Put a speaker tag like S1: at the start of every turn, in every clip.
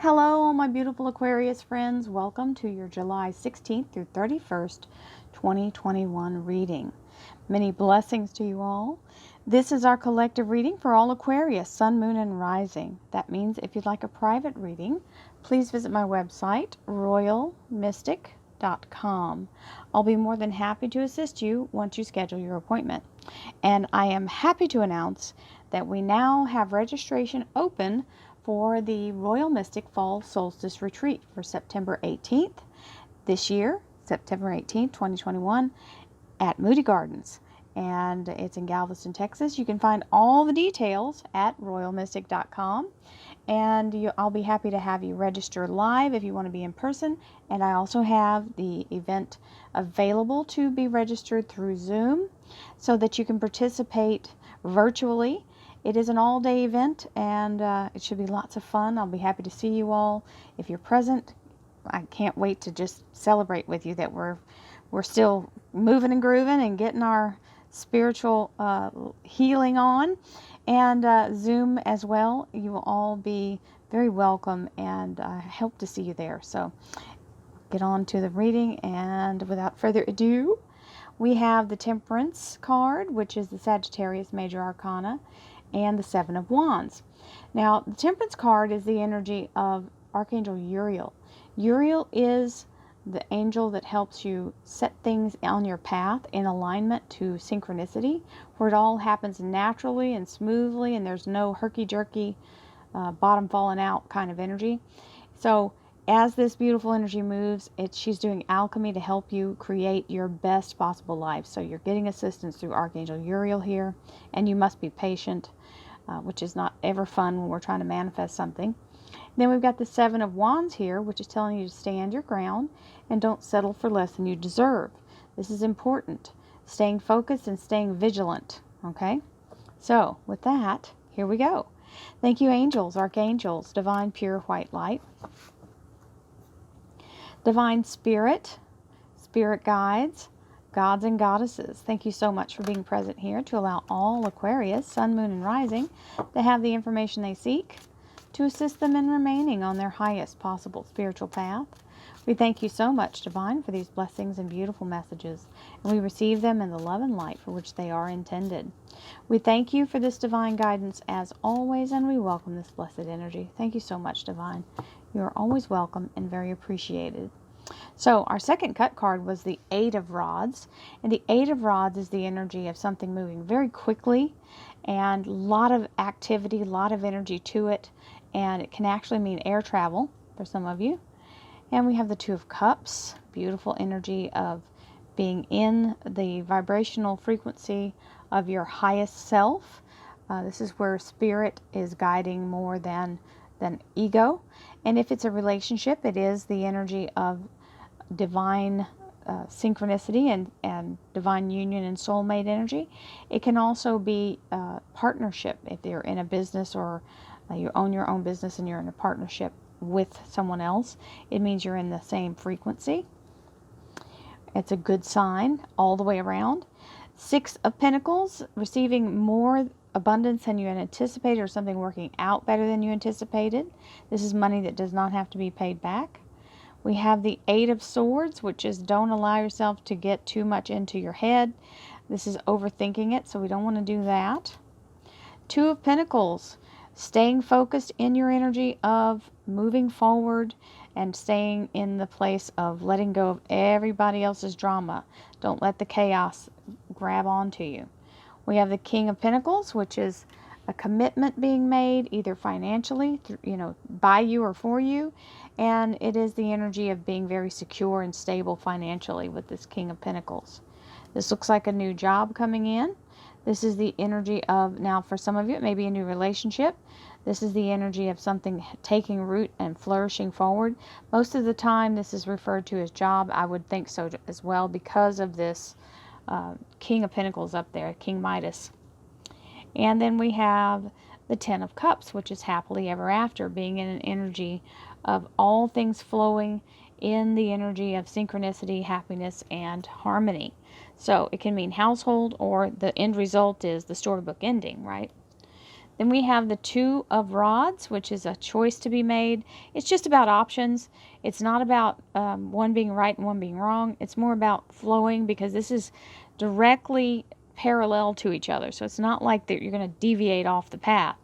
S1: Hello, all my beautiful Aquarius friends. Welcome to your July 16th through 31st, 2021 reading. Many blessings to you all. This is our collective reading for all Aquarius, Sun, Moon, and Rising. That means if you'd like a private reading, please visit my website, royalmystic.com. I'll be more than happy to assist you once you schedule your appointment. And I am happy to announce that we now have registration open for the Royal Mystic Fall Solstice Retreat for September 18th this year, September 18th, 2021, at Moody Gardens. And it's in Galveston, Texas. You can find all the details at royalmystic.com. And I'll be happy to have you register live if you want to be in person. And I also have the event available to be registered through Zoom so that you can participate virtually. It is an all-day event, and it should be lots of fun. I'll be happy to see you all if you're present. I can't wait to just celebrate with you that we're still moving and grooving and getting our spiritual healing on. And Zoom as well. You will all be very welcome, and I hope to see you there. So get on to the reading, and without further ado, we have the Temperance card, which is the Sagittarius Major Arcana, and the Seven of Wands. Now, the Temperance card is the energy of Archangel Uriel. Uriel is the angel that helps you set things on your path in alignment to synchronicity, where it all happens naturally and smoothly, and there's no herky-jerky, bottom falling out kind of energy. So as this beautiful energy moves, she's doing alchemy to help you create your best possible life. So you're getting assistance through Archangel Uriel here, and you must be patient, which is not ever fun when we're trying to manifest something. Then we've got the Seven of Wands here, which is telling you to stand your ground and don't settle for less than you deserve. This is important. Staying focused and staying vigilant. Okay? So with that, here we go. Thank you, angels, archangels, divine pure white light, divine spirit, spirit guides, gods and goddesses. Thank you so much for being present here to allow all Aquarius, Sun, Moon, and Rising to have the information they seek to assist them in remaining on their highest possible spiritual path. We thank you so much, Divine, for these blessings and beautiful messages, and we receive them in the love and light for which they are intended. We thank you for this divine guidance as always, and we welcome this blessed energy. Thank you so much, Divine. You are always welcome and very appreciated. So our second cut card was the Eight of Rods, and the Eight of Rods is the energy of something moving very quickly, and a lot of activity, a lot of energy to it, and it can actually mean air travel for some of you. And we have the Two of Cups, beautiful energy of being in the vibrational frequency of your highest self. This is where spirit is guiding more than ego. And if it's a relationship, it is the energy of divine synchronicity and divine union and soulmate energy. It can also be partnership if you're in a business, or you own your own business and you're in a partnership with someone else. It means you're in the same frequency. It's a good sign all the way around. Six of Pentacles, receiving more abundance than you had anticipated, or something working out better than you anticipated. This is money that does not have to be paid back. We have the Eight of Swords, which is don't allow yourself to get too much into your head. This is overthinking it, so we don't want to do that. Two of Pentacles, staying focused in your energy of moving forward and staying in the place of letting go of everybody else's drama. Don't let the chaos grab onto you. We have the King of Pentacles, which is a commitment being made, either financially, by you or for you. And it is the energy of being very secure and stable financially with this King of Pentacles. This looks like a new job coming in. This is the energy of, now for some of you, it may be a new relationship. This is the energy of something taking root and flourishing forward. Most of the time, this is referred to as job. I would think so as well, because of this King of Pentacles up there, King Midas. And then we have the Ten of Cups, which is happily ever after, being in an energy of all things flowing in the energy of synchronicity, happiness, and harmony. So it can mean household, or the end result is the storybook ending, right? Then we have the Two of Rods, which is a choice to be made. It's just about options. It's not about one being right and one being wrong. It's more about flowing, because this is directly parallel to each other. So it's not like that you're going to deviate off the path.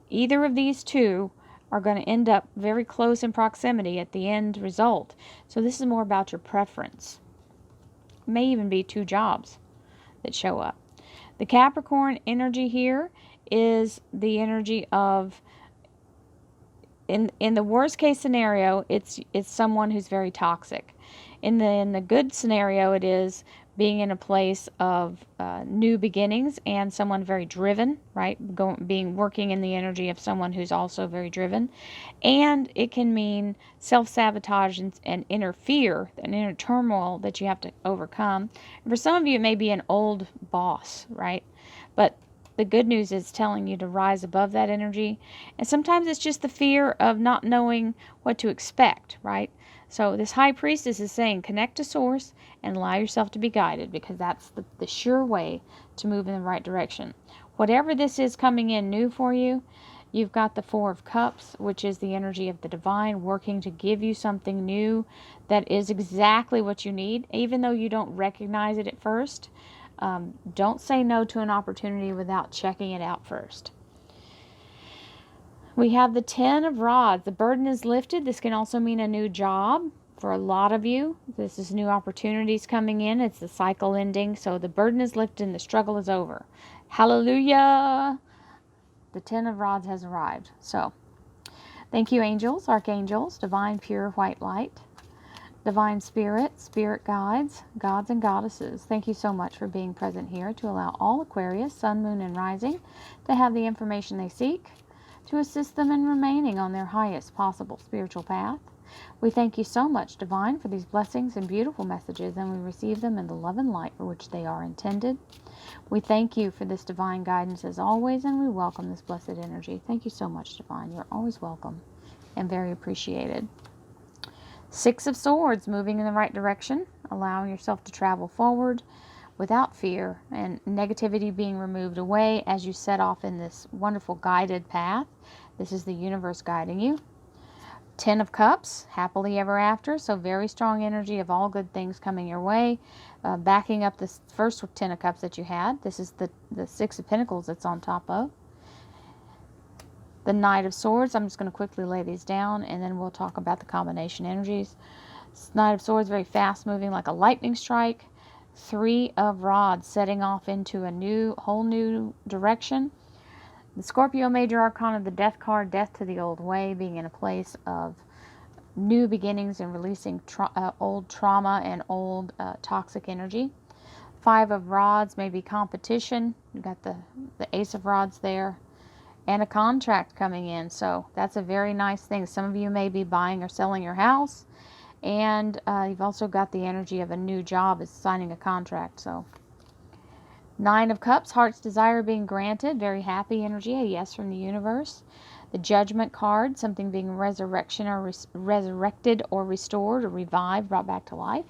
S1: Either of these two are going to end up very close in proximity at the end result. So this is more about your preference. It may even be two jobs that show up. The Capricorn energy here is the energy of, in the worst case scenario, it's someone who's very toxic. In the good scenario, it is being in a place of new beginnings and someone very driven, right? Working in the energy of someone who's also very driven. And it can mean self-sabotage and inner fear, an inner turmoil that you have to overcome. And for some of you, it may be an old boss, right? But the good news is telling you to rise above that energy. And sometimes it's just the fear of not knowing what to expect, right? So this High Priestess is saying, connect to Source and allow yourself to be guided, because that's the sure way to move in the right direction. Whatever this is coming in new for you, you've got the Four of Cups, which is the energy of the divine working to give you something new that is exactly what you need, even though you don't recognize it at first. Don't say no to an opportunity without checking it out first. We have the Ten of Rods. The burden is lifted. This can also mean a new job for a lot of you. This is new opportunities coming in. It's the cycle ending. So the burden is lifted and the struggle is over. Hallelujah! The Ten of Rods has arrived. So thank you, angels, archangels, divine pure white light, divine spirit, spirit guides, gods and goddesses. Thank you so much for being present here to allow all Aquarius, sun, moon, and rising to have the information they seek to assist them in remaining on their highest possible spiritual path. We thank you so much, Divine, for these blessings and beautiful messages, and we receive them in the love and light for which they are intended. We thank you for this divine guidance as always, and we welcome this blessed energy. Thank you so much, Divine. You're always welcome and very appreciated. Six of Swords, moving in the right direction, allowing yourself to travel forward without fear and negativity being removed away as you set off in this wonderful guided path. This is the universe guiding you. Ten of Cups, happily ever after, so very strong energy of all good things coming your way. Backing up this first Ten of Cups that you had, this is the Six of Pentacles that's on top of. The Knight of Swords, I'm just going to quickly lay these down and then we'll talk about the combination energies. Knight of Swords, very fast moving like a lightning strike. Three of Rods, setting off into a whole new direction. The Scorpio Major Arcana, the Death card, death to the old way, being in a place of new beginnings and releasing old trauma and old toxic energy. Five of Rods, maybe competition. You've got the Ace of Rods there. And a contract coming in, so that's a very nice thing. Some of you may be buying or selling your house, and you've also got the energy of a new job is signing a contract. So Nine of Cups, heart's desire being granted, very happy energy, a yes from the universe. The Judgment card, something being resurrected or restored or revived, brought back to life.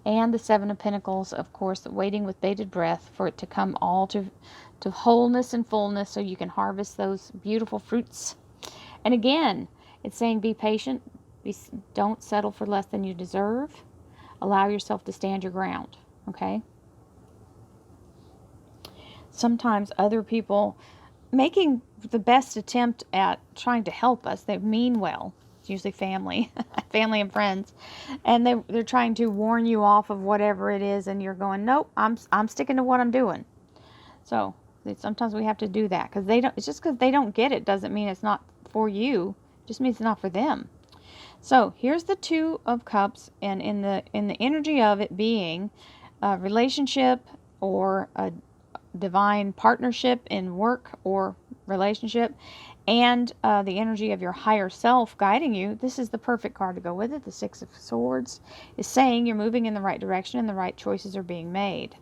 S1: And the Seven of Pentacles, of course, waiting with bated breath for it to come all to wholeness and fullness so you can harvest those beautiful fruits. And again, it's saying be patient. Don't settle for less than you deserve. Allow yourself to stand your ground, okay? Sometimes other people making the best attempt at trying to help us, they mean well. It's usually family, family and friends, and they're trying to warn you off of whatever it is, and you're going, nope, I'm sticking to what I'm doing. So sometimes we have to do that because it's just because they don't get it doesn't mean it's not for you. It just means it's not for them. So here's the Two of Cups, and in the energy of it being a relationship or a divine partnership in work or relationship, and the energy of your higher self guiding you, this is the perfect card to go with it. The Six of Swords is saying you're moving in the right direction and the right choices are being made.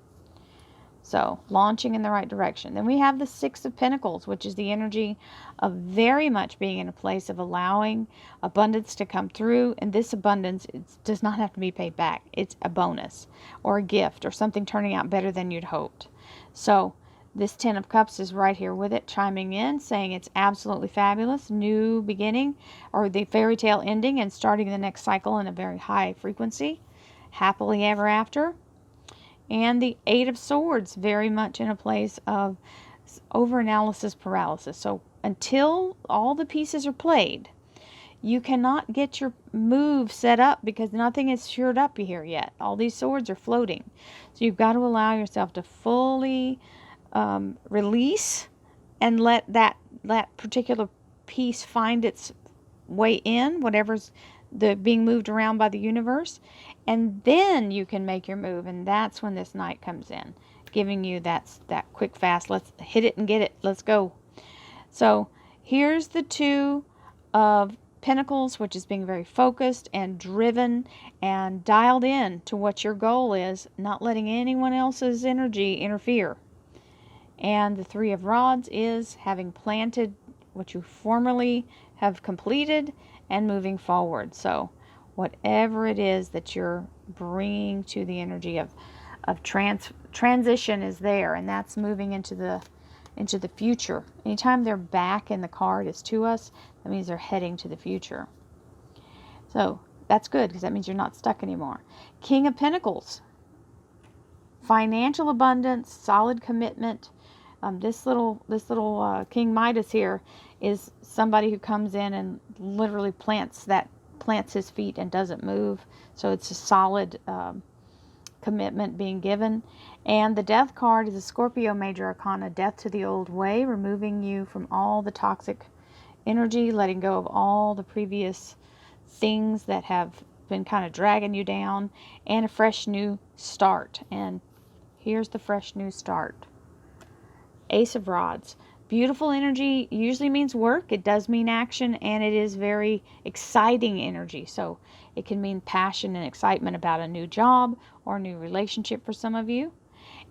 S1: So, launching in the right direction. Then we have the Six of Pentacles, which is the energy of very much being in a place of allowing abundance to come through. And this abundance does not have to be paid back. It's a bonus or a gift or something turning out better than you'd hoped. So, This Ten of Cups is right here with it, chiming in, saying it's absolutely fabulous, new beginning, or the fairy tale ending and starting the next cycle in a very high frequency, happily ever after. And the Eight of Swords, very much in a place of overanalysis paralysis. So until all the pieces are played, you cannot get your move set up because nothing is shored up here yet. All these swords are floating. So you've got to allow yourself to fully release and let that particular piece find its way in, whatever's being moved around by the universe, and then you can make your move. And that's when this Knight comes in, giving you that quick, fast, let's hit it and get it, let's go. So here's the Two of Pentacles, which is being very focused and driven and dialed in to what your goal is, not letting anyone else's energy interfere. And the Three of Rods is having planted what you formerly have completed and moving forward. So whatever it is that you're bringing to the energy of transition is there, and that's moving into the future. Anytime they're back in the card is to us, that means they're heading to the future. So that's good because that means you're not stuck anymore. King of Pentacles, financial abundance, solid commitment. This little King Midas here is somebody who comes in and literally plants his feet and doesn't move. So it's a solid commitment being given. And the Death card is a Scorpio major arcana, death to the old way, removing you from all the toxic energy, letting go of all the previous things that have been kind of dragging you down, and a fresh new start. And here's the fresh new start. Ace of Rods. Beautiful energy usually means work. It does mean action, and it is very exciting energy. So it can mean passion and excitement about a new job or a new relationship for some of you.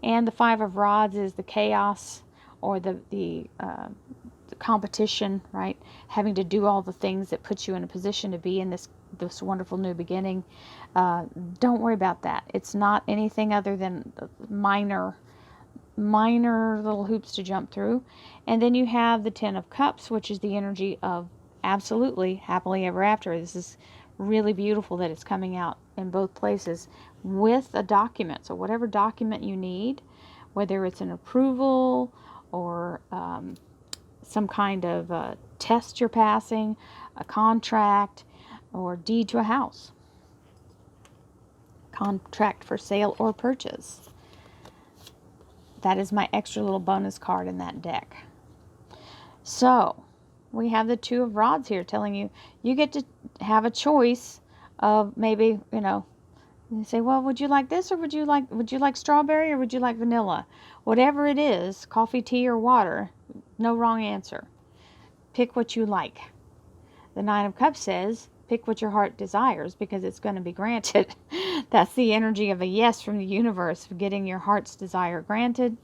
S1: And the Five of Rods is the chaos or the competition, right? Having to do all the things that put you in a position to be in this wonderful new beginning. Don't worry about that. It's not anything other than minor little hoops to jump through. And then you have the Ten of Cups, which is the energy of absolutely happily ever after. This is really beautiful that it's coming out in both places with a document. So whatever document you need, whether it's an approval or some kind of test you're passing, a contract, or deed to a house, contract for sale or purchase. That is my extra little bonus card in that deck. So we have the Two of Rods here telling you you get to have a choice of maybe, you say, well, would you like this, or would you like strawberry, or would you like vanilla? Whatever it is, coffee, tea, or water, no wrong answer. Pick what you like. The Nine of Cups says, pick what your heart desires because it's going to be granted. That's the energy of a yes from the universe, of getting your heart's desire granted.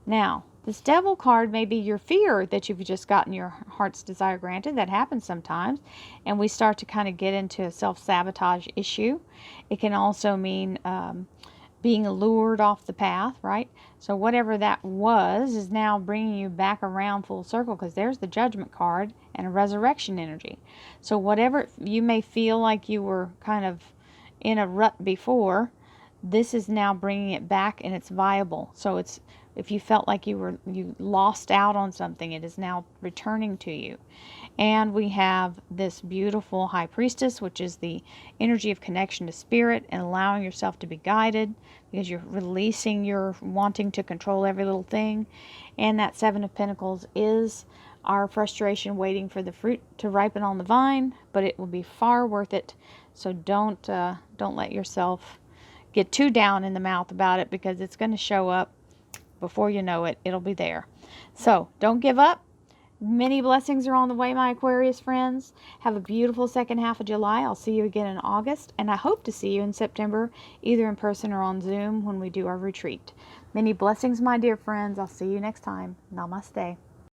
S1: Now, this Devil card may be your fear that you've just gotten your heart's desire granted. That happens sometimes. And we start to kind of get into a self-sabotage issue. It can also mean being lured off the path, right? So whatever that was is now bringing you back around full circle, because there's the Judgment card and a resurrection energy. So whatever you may feel like you were kind of in a rut before, this is now bringing it back, and it's viable. So it's, if you felt like you lost out on something, it is now returning to you. And we have this beautiful High Priestess, which is the energy of connection to spirit and allowing yourself to be guided, because you're releasing your wanting to control every little thing. And that Seven of Pentacles is our frustration waiting for the fruit to ripen on the vine, but it will be far worth it. So don't let yourself get too down in the mouth about it, because it's going to show up before you know it. It'll be there. So don't give up. Many blessings are on the way, my Aquarius friends. Have a beautiful second half of July. I'll see you again in August, and I hope to see you in September, either in person or on Zoom when we do our retreat. Many blessings, my dear friends. I'll see you next time. Namaste.